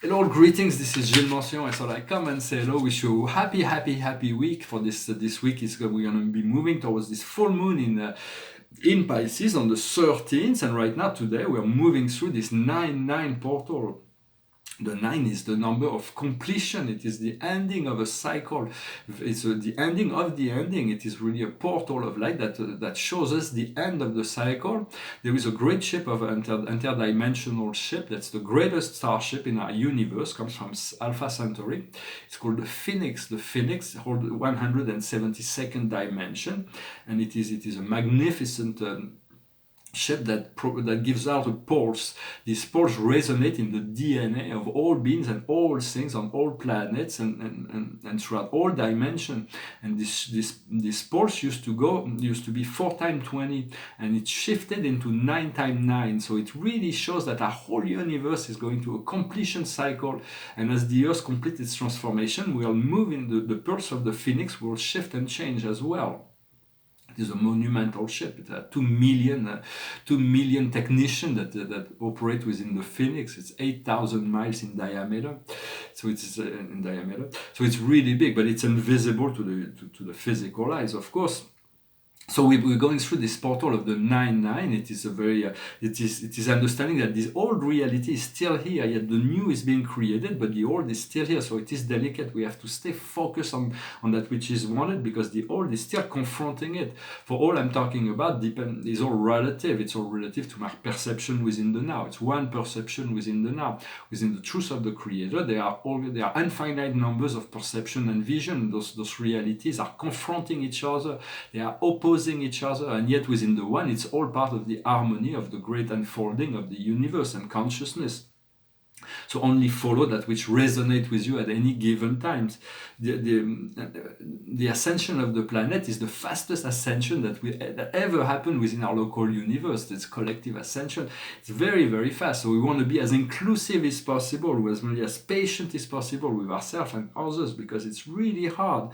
Hello, greetings. This is Gilles Mention. I thought I'd come and say hello. Wish you a happy week. For this week is we're gonna be moving towards this full moon in Pisces on the 13th, and right now today we are moving through this 9-9 portal. The 9 is the number of completion. It is the ending of a cycle. It's the ending of the ending. It is really a portal of light that shows us the end of the cycle. There is a great ship of interdimensional ship. That's the greatest starship in our universe. Comes from Alpha Centauri. It's called the Phoenix. The Phoenix holds 172nd dimension, and it is a magnificent ship that gives out a pulse. This pulse resonates in the DNA of all beings and all things on all planets and throughout all dimensions. And this pulse used to be 4 times 20, and it shifted into 9 times 9. So it really shows that our whole universe is going through a completion cycle. And as the Earth completes its transformation, we are moving. The pulse of the Phoenix will shift and change as well. It is a monumental ship. It has 2 million technicians that operate within the Phoenix. It's 8,000 miles in diameter, so it's So it's really big, but it's invisible to the physical eyes, of course. So we're going through this portal of the 9-9. It is a very, it is understanding that this old reality is still here, yet the new is being created, but the old is still here. So it is delicate. We have to stay focused on that which is wanted, because the old is still confronting it. For all I'm talking about is all relative. It's all relative to my perception within the now. It's one perception within the now. Within the truth of the Creator, there are infinite numbers of perception and vision. Those realities are confronting each other. They are opposing each other, and yet within the one, it's all part of the harmony of the great unfolding of the universe and consciousness. So only follow that which resonates with you at any given time. The ascension of the planet is the fastest ascension that ever happened within our local universe. This collective ascension. It's very, very fast. So we want to be as inclusive as possible, as patient as possible with ourselves and others, because it's really hard.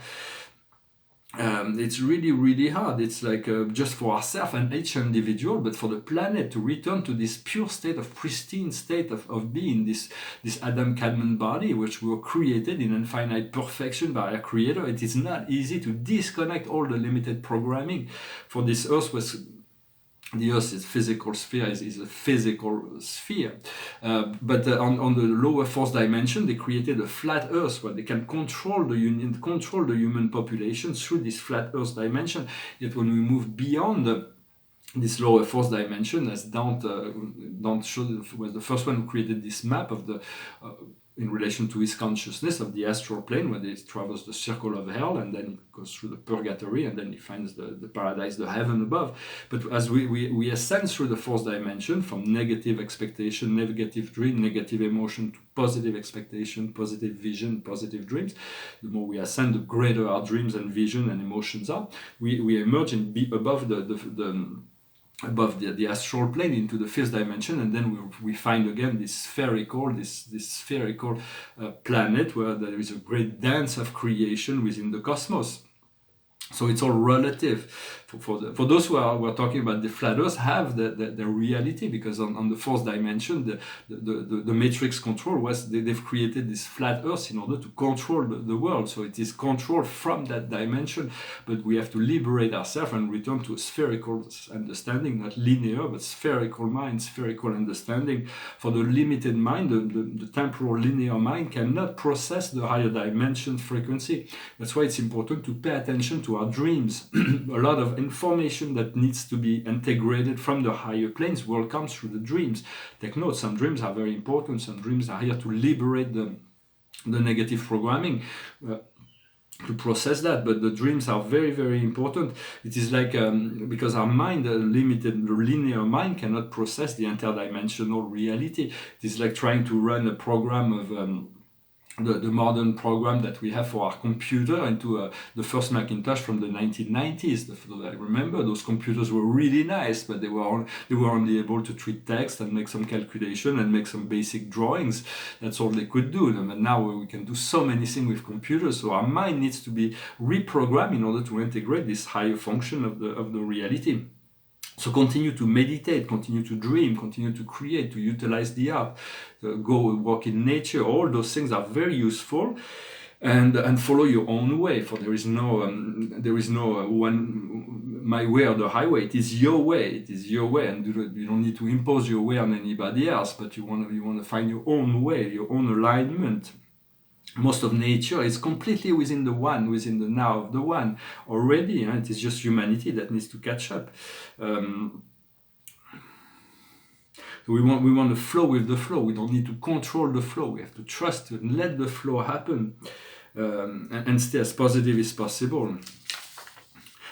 It's really, really hard. It's like just for ourselves and each individual, but for the planet to return to this pure state of pristine state of being, this Adam Kadmon body, which we were created in infinite perfection by our Creator. It is not easy to disconnect all the limited programming. For this Earth was. The Earth's physical sphere is a physical sphere. But on the lower fourth dimension, they created a flat Earth where they can control the human population through this flat Earth dimension. Yet when we move beyond this lower fourth dimension, as Dante was the first one who created this map of the in relation to his consciousness of the astral plane, when he travels the circle of hell, and then he goes through the purgatory, and then he finds the paradise, the heaven above. But as we ascend through the fourth dimension, from negative expectation, negative dream, negative emotion, to positive expectation, positive vision, positive dreams, the more we ascend, the greater our dreams and vision and emotions are. We emerge and be above the astral plane into the fifth dimension, and then we find again this spherical planet where there is a great dance of creation within the cosmos. So it's all relative. For those who are talking about the flat Earth, have the reality, because on the fourth dimension, the matrix control was they've created this flat Earth in order to control the world. So it is controlled from that dimension, but we have to liberate ourselves and return to a spherical understanding, not linear, but spherical mind, spherical understanding. For the limited mind, the temporal linear mind cannot process the higher dimension frequency. That's why it's important to pay attention to our dreams. A lot of information that needs to be integrated from the higher planes will come through the dreams. Take note, some dreams are very important. Some dreams are here to liberate the negative programming, to process that, but the dreams are very, very important. It is like, because our mind, the linear mind, cannot process the interdimensional reality. It is like trying to run a program of the modern program that we have for our computer into the first Macintosh from the 1990s. I remember those computers were really nice, but they were only able to treat text and make some calculation and make some basic drawings. That's all they could do. But now we can do so many things with computers. So our mind needs to be reprogrammed in order to integrate this higher function of the reality. So continue to meditate, continue to dream, continue to create, to utilize the art, go walk in nature. All those things are very useful, and follow your own way. For there is no one my way or the highway. It is your way. It is your way, and you don't need to impose your way on anybody else. But you want to find your own way, your own alignment. Most of nature is completely within the one, within the now of the one already. It is just humanity that needs to catch up. We want to flow with the flow. We don't need to control the flow. We have to trust and let the flow happen, and stay as positive as possible. I'm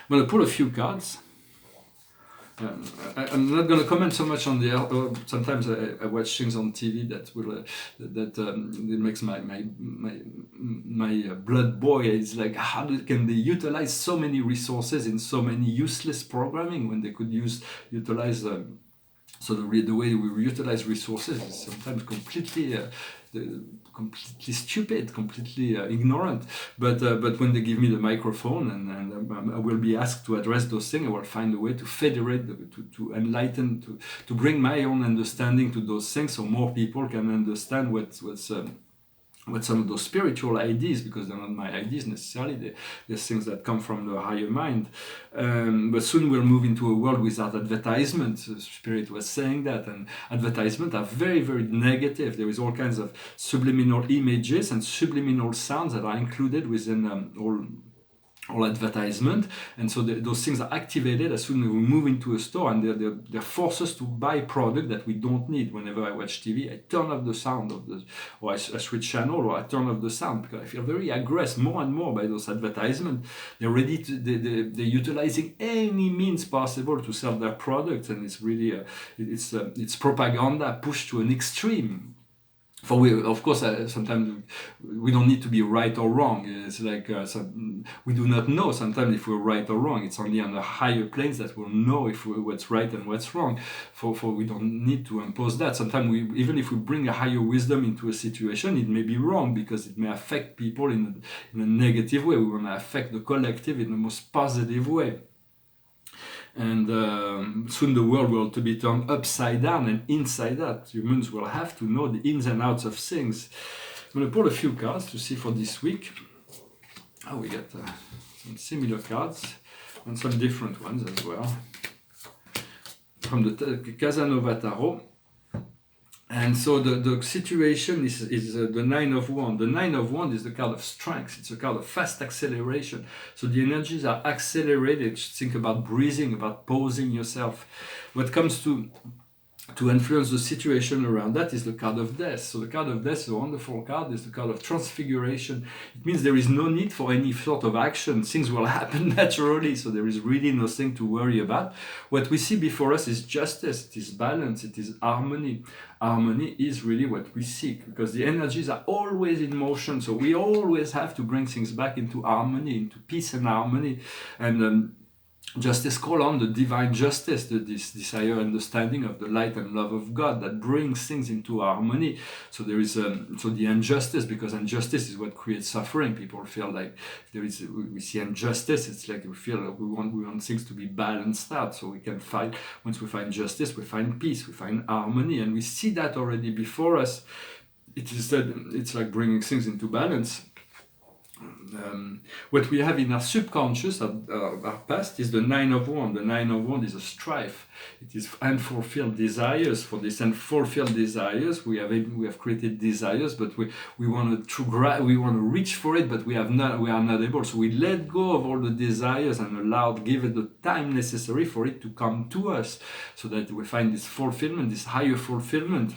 going to pull a few cards. I'm not going to comment so much on the. Sometimes I watch things on TV that will it makes my blood boil. It's like, how can they utilize so many resources in so many useless programming when they could utilize. So the way we utilize resources is sometimes completely stupid, completely ignorant. But when they give me the microphone and I will be asked to address those things, I will find a way to federate, to enlighten, to bring my own understanding to those things, so more people can understand what's some of those spiritual ideas, because they're not my ideas necessarily, they're things that come from the higher mind. But soon we'll move into a world without advertisement. Spirit was saying that, and advertisements are very, very negative. There is all kinds of subliminal images and subliminal sounds that are included within all advertisement, and so those things are activated as soon as we move into a store, and they force us to buy product that we don't need. Whenever I watch TV, I turn off the sound or I switch channel, or I turn off the sound, because I feel very aggressed more and more by those advertisements. They're ready to, they're utilizing any means possible to sell their products, and it's really it's propaganda pushed to an extreme. For of course, sometimes we don't need to be right or wrong. It's like we do not know sometimes if we're right or wrong. It's only on the higher planes that we'll know what's right and what's wrong. For we don't need to impose that. Sometimes even if we bring a higher wisdom into a situation, it may be wrong because it may affect people in a negative way. We want to affect the collective in the most positive way. And soon the world will to be turned upside down and inside out. Humans will have to know the ins and outs of things. I'm going to pull a few cards to see for this week. We got some similar cards and some different ones as well. From the Casanova Tarot. And so the situation is the Nine of Wands. The Nine of Wands is the card of strength. It's a card of fast acceleration. So the energies are accelerated. Think about breathing, about pausing yourself. What comes to influence the situation around that is the card of death. So the card of death is a wonderful card. It's the card of transfiguration. It means there is no need for any sort of action. Things will happen naturally. So there is really nothing to worry about. What we see before us is justice. It is balance. It is harmony. Harmony is really what we seek, because the energies are always in motion. So we always have to bring things back into harmony, into peace and harmony. And justice call on the divine justice, this higher understanding of the light and love of God that brings things into harmony. So there is so the injustice, because injustice is what creates suffering. People feel like we see injustice. It's like we feel like we want things to be balanced out, so we can fight. Once we find justice, we find peace, we find harmony, and we see that already before us. It's like bringing things into balance. What we have in our subconscious, our past, is the Nine of Wands. The Nine of Wands is a strife. It is unfulfilled desires. For these unfulfilled desires, we have created desires, but we want to reach for it, but we are not able. So we let go of all the desires and give it the time necessary for it to come to us, so that we find this fulfillment, this higher fulfillment.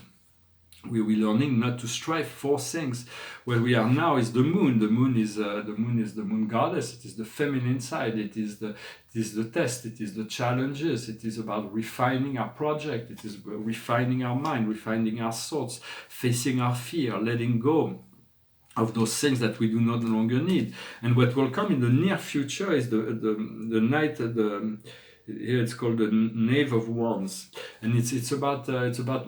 We're learning not to strive for things. Where we are now is the moon. The moon is the moon goddess. It is the feminine side. It is the test. It is the challenges. It is about refining our project. It is refining our mind, refining our thoughts, facing our fear, letting go of those things that we do no longer need. And what will come in the near future is the night. here it's called the Knave of Wands, and it's about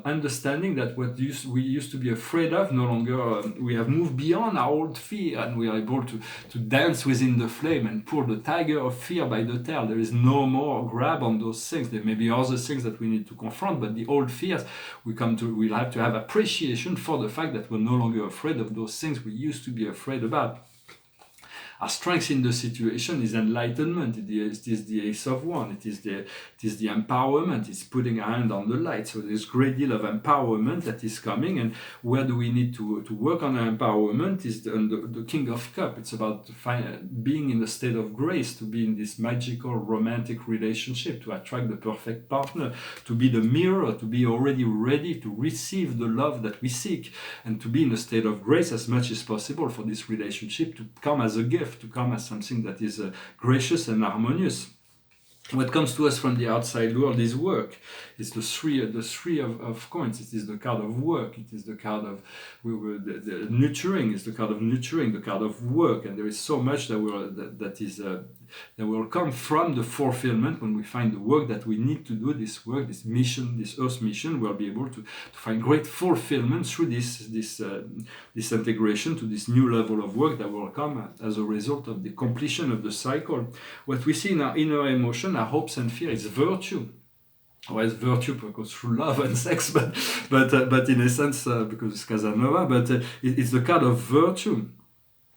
understanding that what we used to be afraid of no longer, we have moved beyond our old fear, and we are able to dance within the flame and pull the tiger of fear by the tail. There is no more grab on those things. There may be other things that we need to confront, but the old fears, we'll have to have appreciation for the fact that we're no longer afraid of those things we used to be afraid about. Our strength in the situation is enlightenment. It is the Ace of Wands. It is the empowerment. It's putting a hand on the light. So there's a great deal of empowerment that is coming. And where do we need to work on our empowerment is the King of Cups. It's about being in a state of grace, to be in this magical romantic relationship, to attract the perfect partner, to be the mirror, to be already ready to receive the love that we seek, and to be in a state of grace as much as possible for this relationship to come as a gift, to come as something that is gracious and harmonious. What comes to us from the outside world is work. It's the three of coins. It is the card of work. It is the card of the nurturing. It's the card of nurturing, the card of work. And there is so much that will come from the fulfillment when we find the work that we need to do. This work, this mission, this Earth mission, we'll be able to find great fulfillment through this integration to this new level of work that will come as a result of the completion of the cycle. What we see in our inner emotion, our hopes and fear, is virtue. Well, it's virtue because through love and sex, but in essence, because it's Casanova, but it's the card of virtue.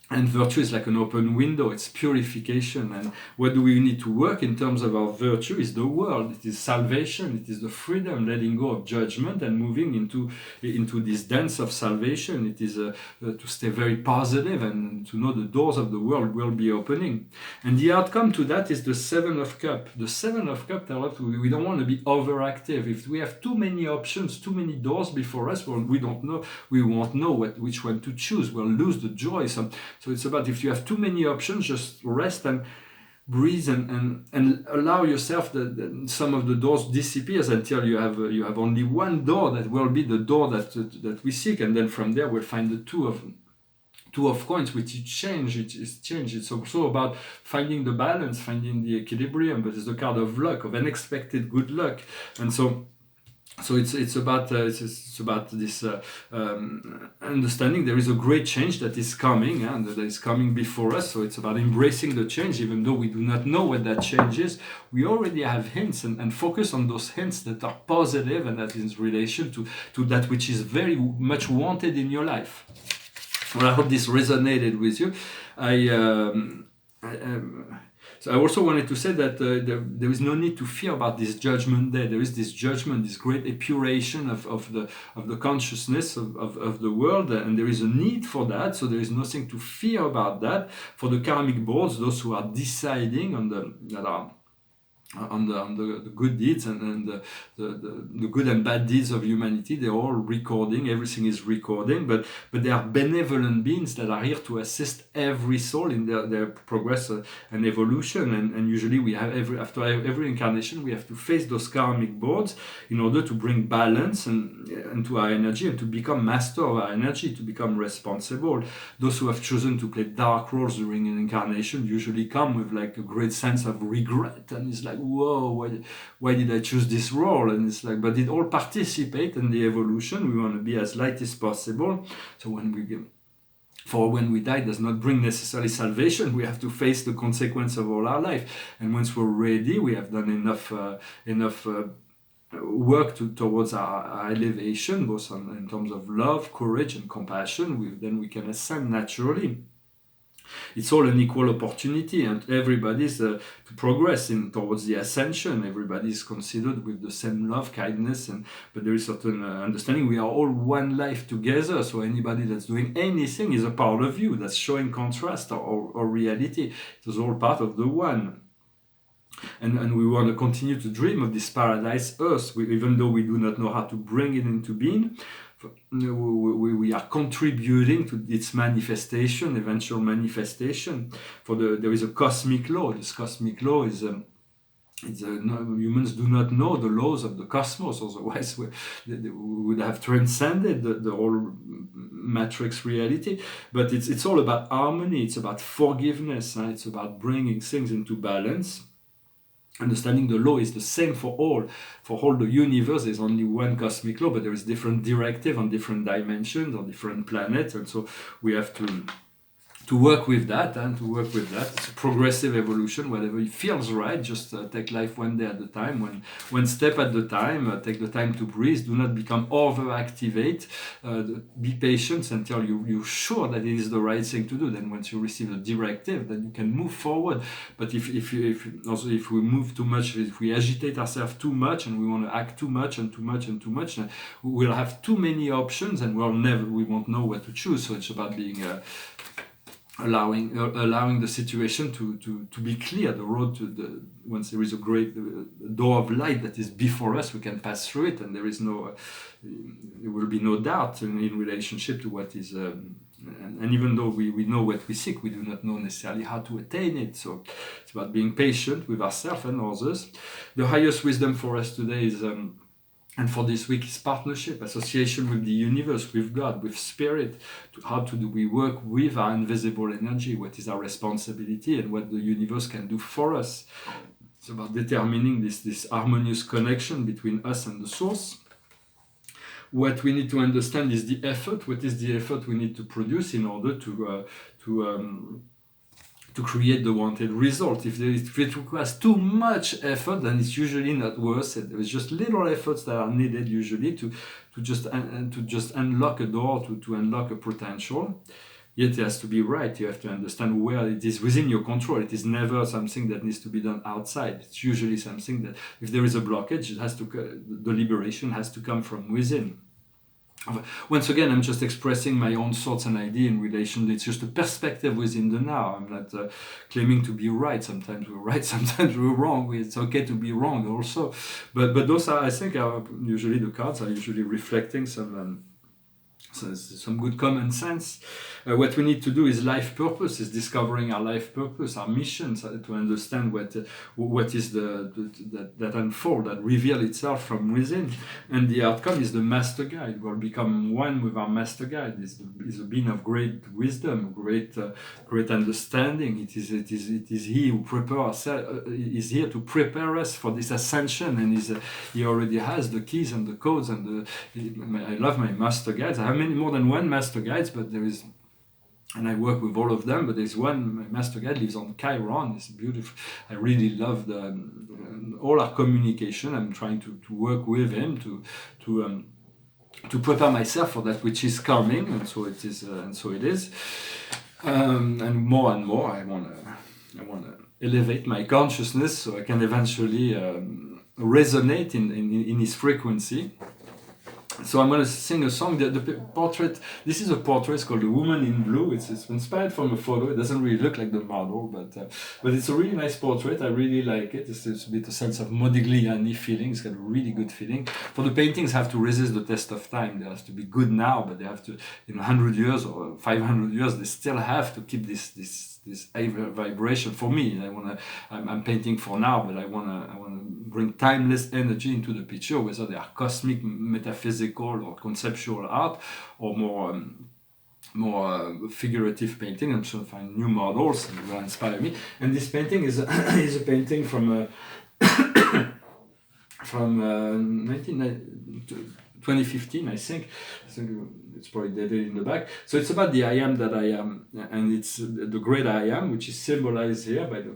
And virtue is like an open window, it's purification. And what do we need to work in terms of our virtue is the world. It is salvation, it is the freedom, letting go of judgment and moving into this dance of salvation. It is to stay very positive and to know the doors of the world will be opening. And the outcome to that is the Seven of Cups. The Seven of Cups tells us we don't want to be overactive. If we have too many options, too many doors before us, well, we won't know which one to choose. We'll lose the joy. So it's about, if you have too many options, just rest and breathe and allow yourself that some of the doors disappears until you have only one door that will be the door that we seek, and then from there we'll find the two of coins, which is change. It's also about finding the balance, finding the equilibrium, but it's the card of luck, of unexpected good luck. And so it's about this understanding there is a great change that is coming, and that is coming before us. So it's about embracing the change, even though we do not know what that change is. We already have hints, and focus on those hints that are positive and that is in relation to that which is very much wanted in your life. Well, I hope this resonated with you. So I also wanted to say that there is no need to fear about this judgment day. There is this judgment, this great epuration of the consciousness of the world, and there is a need for that. So there is nothing to fear about that. For the karmic boards, those who are deciding on the good deeds and the good and bad deeds of humanity, they're all recording. Everything is recording, but they are benevolent beings that are here to assist every soul in their progress and evolution. And usually we have after every incarnation we have to face those karmic boards in order to bring balance into our energy and to become master of our energy, to become responsible. Those who have chosen to play dark roles during an incarnation usually come with like a great sense of regret, and it's like, whoa, why did I choose this role? And it's like, but it all participate in the evolution. We want to be as light as possible. So when we die does not bring necessarily salvation. We have to face the consequence of all our life. And once we're ready, we have done enough work towards our elevation, both in terms of love, courage, and compassion. Then we can ascend naturally. It's all an equal opportunity, and everybody's to progress towards the ascension. Everybody's considered with the same love, kindness, but there is certain understanding. We are all one life together, so anybody that's doing anything is a part of you, that's showing contrast or reality. It is all part of the one. And we want to continue to dream of this paradise Earth, even though we do not know how to bring it into being. We are contributing to its manifestation, eventual manifestation. There is a cosmic law. This cosmic law is humans do not know the laws of the cosmos, otherwise we would have transcended the whole matrix reality. But it's all about harmony. It's about forgiveness. It's about bringing things into balance. understanding the law is the same for all the universe. There's only one cosmic law, but there is different directive on different dimensions, on different planets, and so we have to work with that and to work with that. It's a progressive evolution. Whatever feels right, just take life one day at a time, one step at a time. Take the time to breathe. Do not become overactivate. Be patient until you're sure that it is the right thing to do. Then once you receive a directive, then you can move forward. But if we move too much, if we agitate ourselves too much and we want to act too much and too much and too much, we'll have too many options and we won't know what to choose. So it's about being allowing the situation to be clear, the road to the once there is a great door of light that is before us, we can pass through it, and there will be no doubt in relationship to what is and even though we know what we seek, we do not know necessarily how to attain it. So it's about being patient with ourselves and others. The highest wisdom for us today is and for this week is partnership, association with the universe, with God, with spirit. How do we work with our invisible energy? What is our responsibility and what the universe can do for us? It's about determining this harmonious connection between us and the source. What we need to understand is the effort. What is the effort we need to produce in order to create the wanted result? If it requires too much effort, then it's usually not worth it. There's just little efforts that are needed usually to just unlock a door, to unlock a potential. Yet it has to be right. You have to understand where it is within your control. It is never something that needs to be done outside. It's usually something that, if there is a blockage, the liberation has to come from within. Once again, I'm just expressing my own thoughts and ideas in relation. It's just a perspective within the now. I'm not claiming to be right. Sometimes we're right, sometimes we're wrong. It's okay to be wrong also. But those are, I think, usually the cards are usually reflecting some good common sense. What we need to do is life purpose, is discovering our life purpose, our mission, to understand what is that unfold, that reveal itself from within. And the outcome is the master guide. We'll become one with our master guide. Is a being of great wisdom, great understanding. It is he who is here to prepare us for this ascension, and he already has the keys and the codes and I love my master guides. I have more than one master guides, but there is, and I work with all of them, but there's one, my master guide lives on Chiron. It's beautiful. I really love all our communication. I'm trying to work with him to prepare myself for that which is coming, and so it is, and more I want to elevate my consciousness so I can eventually resonate in his frequency. So I'm going to sing a song. The portrait, this is a portrait, it's called The Woman in Blue. It's inspired from a photo. It doesn't really look like the model, but it's a really nice portrait. I really like it. It's a bit a sense of Modigliani feeling. It's got a really good feeling. For the paintings have to resist the test of time. They have to be good now, but they have to, in 100 years or 500 years, they still have to keep this vibration. For me, I'm painting for now, but I want to bring timeless energy into the picture, whether they are cosmic, metaphysical, or conceptual art, or more figurative painting. I'm trying to find new models that will inspire me. And this painting is a painting from 2015, I think. It's probably dated in the back. So it's about the I am that I am, and it's the great I am, which is symbolized here by the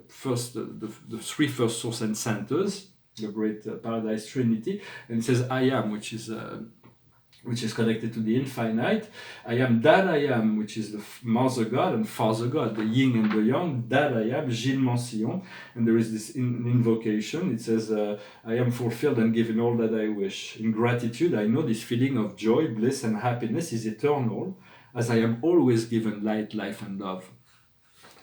three first source and centers, the great Paradise Trinity, and it says I am, which is connected to the infinite. I am that I am, which is the Mother God and Father God, the yin and the yang. That I am, Gilles Mansillon. And there is this invocation. It says, I am fulfilled and given all that I wish. In gratitude, I know this feeling of joy, bliss, and happiness is eternal, as I am always given light, life, and love.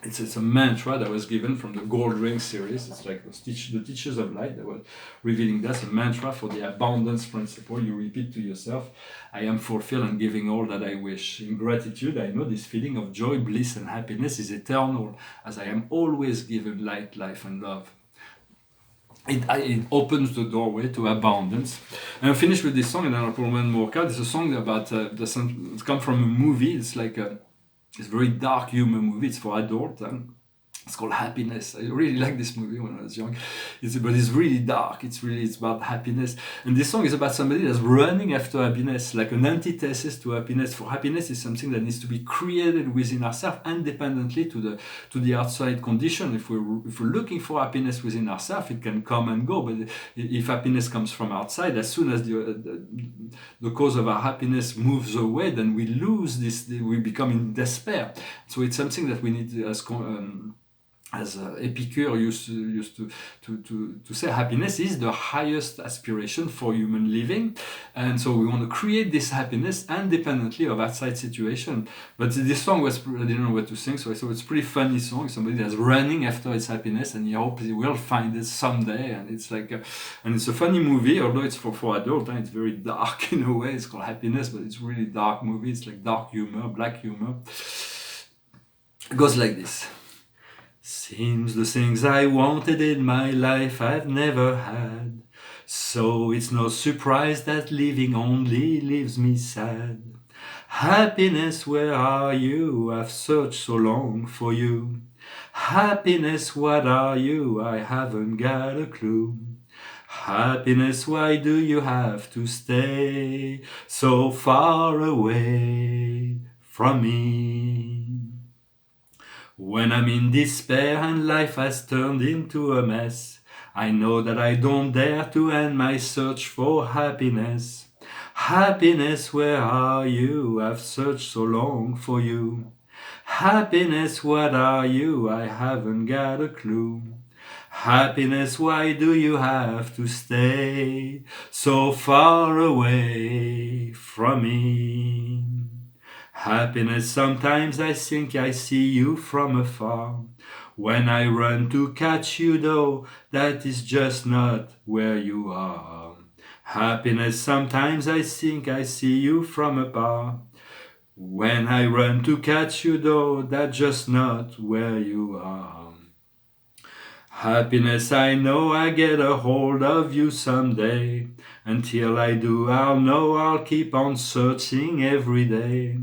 It's a mantra that was given from the Gold Ring series. It's like the teachers of light that were revealing that's a mantra for the abundance principle. You repeat to yourself, I am fulfilled and giving all that I wish. In gratitude, I know this feeling of joy, bliss, and happiness is eternal, as I am always given light, life, and love. It opens the doorway to abundance. And I'll finish with this song, and then I'll put one more card. It's a song about, it's come from a movie. It's like it's a very dark humor movie. It's for adults. It's called Happiness. I really like this movie when I was young. But it's really dark. It's about happiness. And this song is about somebody that's running after happiness, like an antithesis to happiness. For happiness is something that needs to be created within ourselves, independently to the outside condition. If we're looking for happiness within ourselves, it can come and go. But if happiness comes from outside, as soon as the cause of our happiness moves away, then we lose this. We become in despair. So it's something that we need as Epicure used to say, happiness is the highest aspiration for human living, and so we want to create this happiness independently of outside situation. But this song I didn't know what to sing, so I thought it's a pretty funny song. Somebody that's running after its happiness, and he hopes he will find it someday. And it's like, and it's a funny movie, although it's for adult, and it's very dark in a way. It's called Happiness, but it's really dark movie. It's like dark humor, black humor. It goes like this. Seems the things I wanted in my life I've never had, so it's no surprise that living only leaves me sad. Happiness, where are you? I've searched so long for you. Happiness, what are you? I haven't got a clue. Happiness, why do you have to stay so far away from me? When I'm in despair and life has turned into a mess, I know that I don't dare to end my search for happiness. Happiness, where are you? I've searched so long for you. Happiness, what are you? I haven't got a clue. Happiness, why do you have to stay so far away from me? Happiness, sometimes I think I see you from afar. When I run to catch you though, that is just not where you are. Happiness, sometimes I think I see you from afar. When I run to catch you though, that's just not where you are. Happiness, I know I get a hold of you someday. Until I do, I'll know I'll keep on searching every day.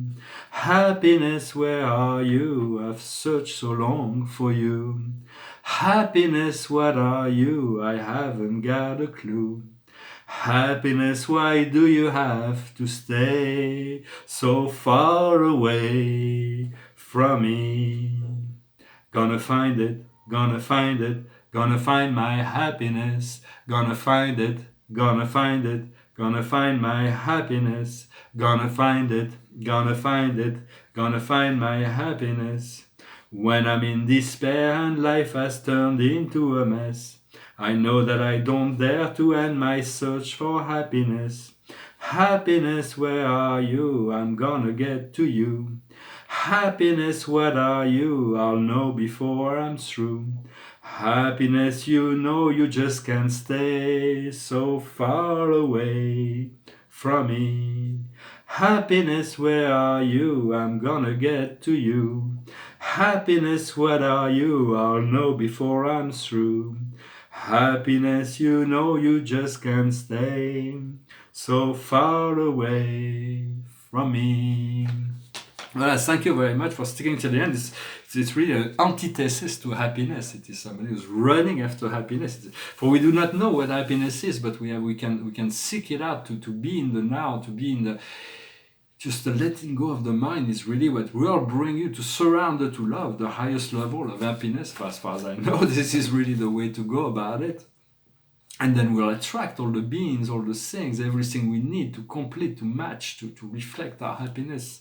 Happiness, where are you? I've searched so long for you. Happiness, what are you? I haven't got a clue. Happiness, why do you have to stay so far away from me? Gonna find it, gonna find it, gonna find my happiness. Gonna find it, gonna find it, gonna find my happiness. Gonna find it, gonna find it, gonna find my happiness. When I'm in despair and life has turned into a mess, I know that I don't dare to end my search for happiness. Happiness, where are you? I'm gonna get to you. Happiness, what are you? I'll know before I'm through. Happiness, you know you just can't stay so far away from me. Happiness, where are you? I'm gonna get to you. Happiness, what are you? I'll know before I'm through. Happiness, you know you just can't stay so far away from me. Well, thank you very much for sticking to the end. It's really an antithesis to happiness. It is somebody who's running after happiness. For we do not know what happiness is, but we can seek it out to be in the now, to be in the. Just the letting go of the mind is really what will bring you to surrender to love, the highest level of happiness. As far as I know, this is really the way to go about it. And then we'll attract all the beings, all the things, everything we need to complete, to match, to reflect our happiness.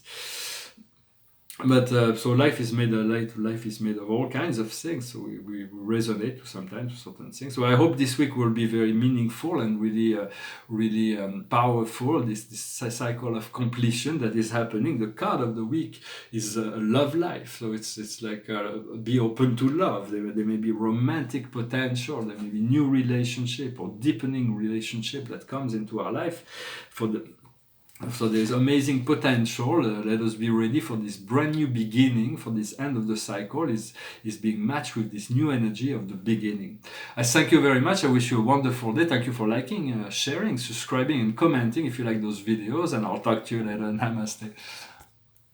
But so life is made of all kinds of things. So we resonate sometimes with certain things. So I hope this week will be very meaningful and really powerful. This cycle of completion that is happening. The card of the week is love life. So it's like be open to love. There may be romantic potential. There may be new relationship or deepening relationship that comes into our life So there's amazing potential. Let us be ready for this brand new beginning, for this end of the cycle is being matched with this new energy of the beginning. I thank you very much. I wish you a wonderful day. Thank you for liking, sharing, subscribing, and commenting if you like those videos. And I'll talk to you later. Namaste.